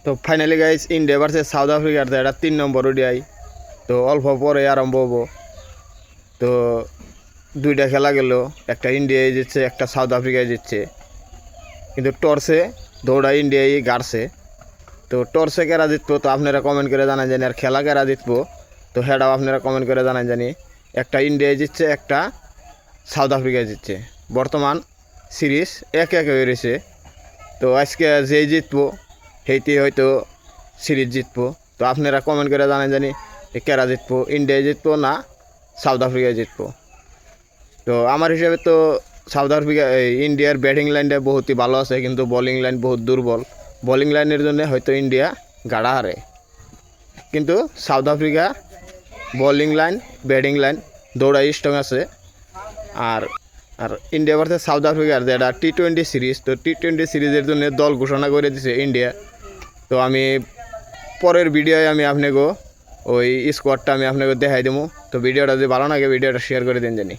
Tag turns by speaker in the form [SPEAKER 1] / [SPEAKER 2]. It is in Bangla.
[SPEAKER 1] তো finally guys India versus south আফ্রিকার এটা 3 নম্বর ওডিআই। তো অল্প পরে আরম্ভ হবো। তো দুইটা খেলা গেল, একটা ইন্ডিয়ায় জিতছে, একটা সাউথ আফ্রিকায় জিতছে। কিন্তু টর্চে দৌড়া ইন্ডিয়ায় গাড়ছে। তো টর্চে কেরা জিতবো তো আপনারা কমেন্ট করে জানান জানি, আর খেলা কেরা জিতবো তো হেটাও আপনারা কমেন্ট করে জানান জানি। একটা ইন্ডিয়ায় জিতছে, একটা সাউথ আফ্রিকায় জিতছে। বর্তমান সিরিজ 1-1 হয়ে রয়েছে। তো আজকে যেই জিতবো সেইটি হয়তো সিরিজ জিতবো। তো আপনারা কমেন্ট করে জানান জানি কেরা জিতবো, ইন্ডিয়ায় জিতবো না সাউথ আফ্রিকায় জিতবো। তো আমার হিসাবে তো সাউথ আফ্রিকা ইন্ডিয়ার ব্যাটিং লাইনটা বহুতই ভালো আছে, কিন্তু বোলিং লাইন বহুত দুর্বল। বোলিং লাইনের জন্য হয়তো ইন্ডিয়া গাড়া হারে, কিন্তু south Africa bowling line batting line দৌড়াই স্ট্রং আছে। আর আর ইন্ডিয়া ভার্সেস সাউথ আফ্রিকার যেটা টি-20 সিরিজ, তো টি-20 সিরিজের জন্য দল ঘোষণা করে দিছে ইন্ডিয়া। তো আমি পরের ভিডিওয় আমি আপনাকে ওই স্কোয়াডটা আমি আপনাকে দেখাই দেবো। তো ভিডিওটা যদি ভালো লাগে ভিডিওটা শেয়ার করে দিন জানি।